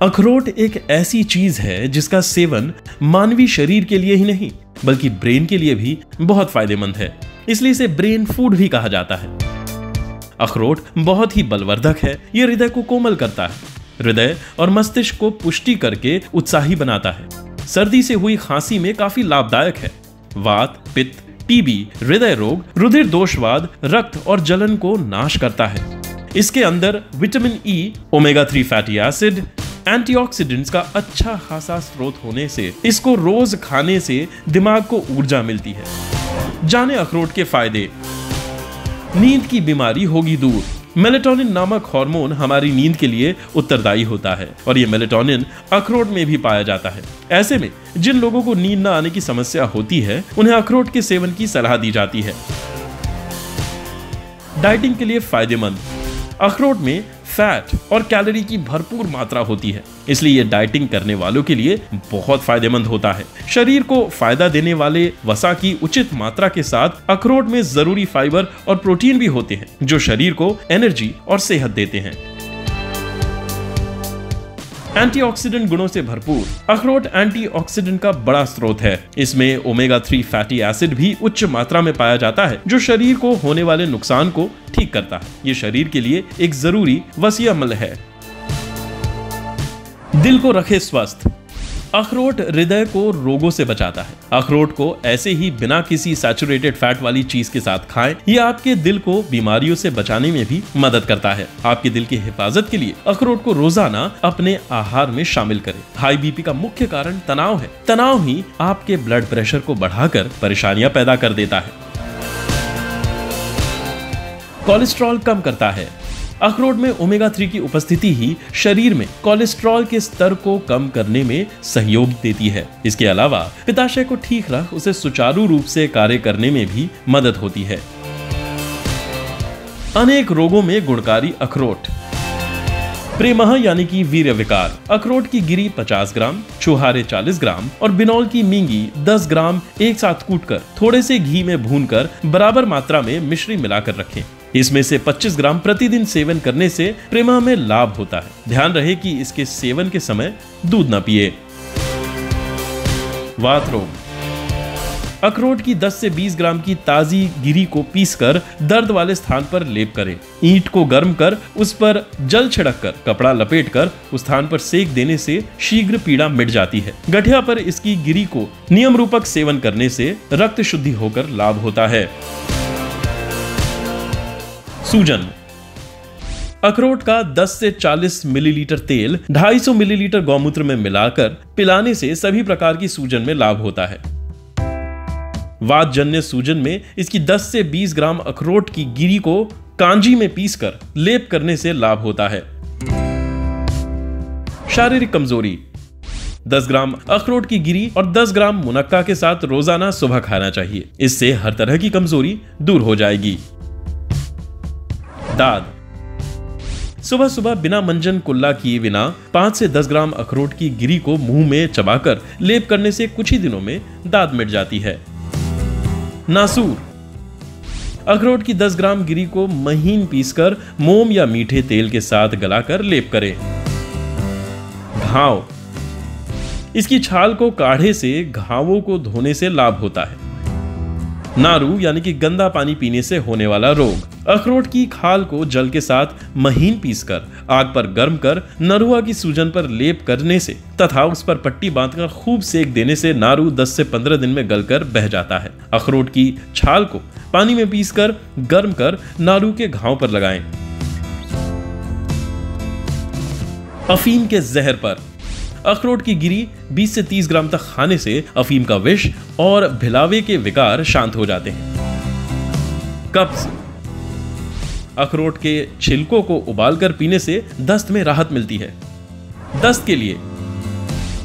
अखरोट एक ऐसी चीज है जिसका सेवन मानवीय शरीर के लिए ही नहीं बल्कि ब्रेन के लिए भी बहुत फायदेमंद है, इसलिए इसे ब्रेन फूड भी कहा जाता है। अखरोट बहुत ही बलवर्धक है। यह हृदय को कोमल करता है, हृदय और मस्तिष्क को पुष्टि करके उत्साही बनाता है। सर्दी से हुई खांसी में काफी लाभदायक है। वात, पित्त, टीबी, हृदय रोग, रुधिर दोषवाद, रक्त और जलन को नाश करता है। इसके अंदर vitamin E, omega 3 fatty acid, antioxidants का अच्छा खासा स्रोत होने से इसको रोज खाने से दिमाग को ऊर्जा मिलती है। जाने अखरोट के फायदे। नींद की बीमारी होगी दूर। मेलेटोनिन नामक हार्मोन हमारी नींद के लिए उत्तरदायी होता है और ये मेलेटोनिन अखरोट में भी पाया जाता है। ऐसे में जिन लोगों को नींद न आने की समस्या होती है उन्हें अखरोट के सेवन की सलाह दी जाती है। डाइटिंग के लिए फायदेमंद। अखरोट में फैट और कैलोरी की भरपूर मात्रा होती है, इसलिए ये डाइटिंग करने वालों के लिए बहुत फायदेमंद होता है। शरीर को फायदा देने वाले वसा की उचित मात्रा के साथ अखरोट में जरूरी फाइबर और प्रोटीन भी होते हैं जो शरीर को एनर्जी और सेहत देते हैं। एंटीऑक्सीडेंट गुणों से भरपूर। अखरोट एंटीऑक्सीडेंट का बड़ा स्रोत है। इसमें ओमेगा 3 फैटी एसिड भी उच्च मात्रा में पाया जाता है जो शरीर को होने वाले नुकसान को ठीक करता है। ये शरीर के लिए एक जरूरी वसीयत अमल है। दिल को रखे स्वस्थ। अखरोट हृदय को रोगों से बचाता है। अखरोट को ऐसे ही बिना किसी सैचुरेटेड फैट वाली चीज के साथ खाएं। ये आपके दिल को बीमारियों से बचाने में भी मदद करता है। आपके दिल की हिफाजत के लिए अखरोट को रोजाना अपने आहार में शामिल करें। हाई बीपी का मुख्य कारण तनाव है। तनाव ही आपके ब्लड प्रेशर को बढ़ाकर परेशानियां पैदा कर देता है। कोलेस्ट्रॉल कम करता है। अखरोट में ओमेगा 3 की उपस्थिति ही शरीर में कोलेस्ट्रॉल के स्तर को कम करने में सहयोग देती है। इसके अलावा पित्ताशय को ठीक रख उसे सुचारू रूप से कार्य करने में भी मदद होती है। अनेक रोगों में गुणकारी अखरोट। प्रेमह यानी कि वीर्य विकार। अखरोट की गिरी 50 ग्राम, छुहारे 40 ग्राम और बिनौल की मींगी 10 ग्राम एक साथ कूटकर थोड़े से घी में भूनकर बराबर मात्रा में मिश्री मिलाकर रखें। इसमें से 25 ग्राम प्रतिदिन सेवन करने से प्रेमह में लाभ होता है। ध्यान रहे कि इसके सेवन के समय दूध न पिए। वात रोग। अखरोट की 10 से 20 ग्राम की ताजी गिरी को पीसकर दर्द वाले स्थान पर लेप करें। ईंट को गर्म कर उस पर जल छिड़क कर कपड़ा लपेटकर उस स्थान पर सेक देने से शीघ्र पीड़ा मिट जाती है। गठिया पर इसकी गिरी को नियम रूपक सेवन करने से रक्त शुद्धि होकर लाभ होता है। सूजन। अखरोट का 10 से 40 मिलीलीटर तेल 250 मिलीलीटर गौमूत्र में मिलाकर पिलाने से सभी प्रकार की सूजन में लाभ होता है। वात जन्य सूजन में इसकी 10 से 20 ग्राम अखरोट की गिरी को कांजी में पीसकर लेप करने से लाभ होता है। शारीरिक कमजोरी। 10 ग्राम अखरोट की गिरी और 10 ग्राम मुनक्का के साथ रोजाना सुबह खाना चाहिए। इससे हर तरह की कमजोरी दूर हो जाएगी। दाद। सुबह सुबह बिना मंजन कुल्ला किए बिना 5 से 10 ग्राम अखरोट की गिरी को मुंह में चबाकर लेप करने से कुछ ही दिनों में दाद मिट जाती है। नासूर। अखरोट की 10 ग्राम गिरी को महीन पीसकर मोम या मीठे तेल के साथ गलाकर लेप करें। घाव। इसकी छाल को काढ़े से घावों को धोने से लाभ होता है। नारू यानी कि गंदा पानी पीने से होने वाला रोग। अखरोट की खाल को जल के साथ महीन पीसकर आग पर गर्म कर नरुआ की सूजन पर लेप करने से तथा उस पर पट्टी बांधकर खूब सेक देने से नारू 10 से 15 दिन में गलकर बह जाता है। अखरोट की छाल को पानी में पीसकर गर्म कर नारू के घाव पर लगाएं। अफीम के जहर पर। अखरोट की गिरी 20 से 30 ग्राम तक खाने से अफीम का विष और भिलावे के विकार शांत हो जाते हैं। कब्ज। अखरोट के छिलकों को उबालकर पीने से दस्त में राहत मिलती है। दस्त के लिए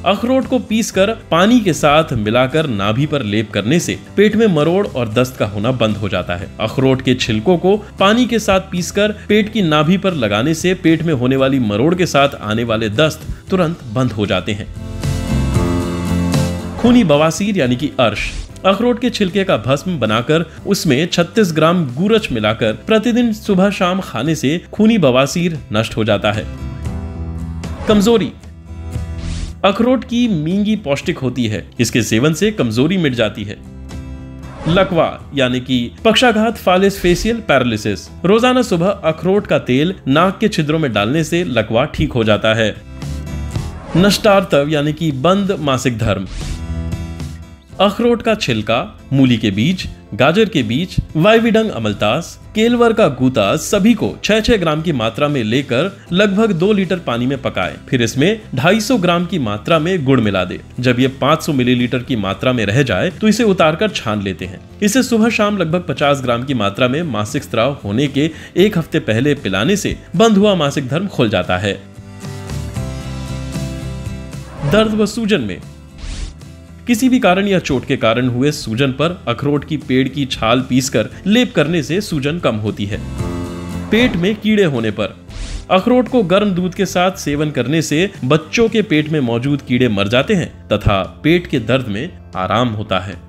अखरोट को पीसकर पानी के साथ मिलाकर नाभि पर लेप करने से पेट में मरोड़ और दस्त का होना बंद हो जाता है। अखरोट के छिलकों को पानी के साथ पीसकर पेट की नाभि पर लगाने से पेट में होने वाली मरोड़ के साथ आने वाले दस्त तुरंत बंद हो जाते हैं। खूनी बवासीर यानी कि अर्श। अखरोट के छिलके का भस्म बनाकर उसमें 36 ग्राम गुरच मिलाकर प्रतिदिन सुबह शाम खाने से खूनी बवासीर नष्ट हो जाता है। कमजोरी। अखरोट की मींगी पौष्टिक होती है, इसके सेवन से कमजोरी मिट जाती है। लकवा यानी कि पक्षाघात, फालिस फेसियल पैरालिसिस। रोजाना सुबह अखरोट का तेल नाक के छिद्रों में डालने से लकवा ठीक हो जाता है। नष्टार्तव यानी कि बंद मासिक धर्म। अखरोट का छिलका, मूली के बीज, गाजर के बीज, वाइविडंग अमलतास, केलवर का गूता सभी को 6-6 ग्राम की मात्रा में लेकर लगभग 2 लीटर पानी में पकाएं। फिर इसमें 250 ग्राम की मात्रा में गुड़ मिला दे। जब ये 500 मिलीलीटर की मात्रा में रह जाए तो इसे उतारकर छान लेते हैं। इसे सुबह शाम लगभग 50 ग्राम की मात्रा में मासिक स्राव होने के 1 हफ्ते पहले पिलाने से बंद हुआ मासिक धर्म खुल जाता है। दर्द व सूजन में किसी भी कारण या चोट के कारण हुए सूजन पर अखरोट की पेड़ की छाल पीसकर लेप करने से सूजन कम होती है। पेट में कीड़े होने पर अखरोट को गर्म दूध के साथ सेवन करने से बच्चों के पेट में मौजूद कीड़े मर जाते हैं तथा पेट के दर्द में आराम होता है।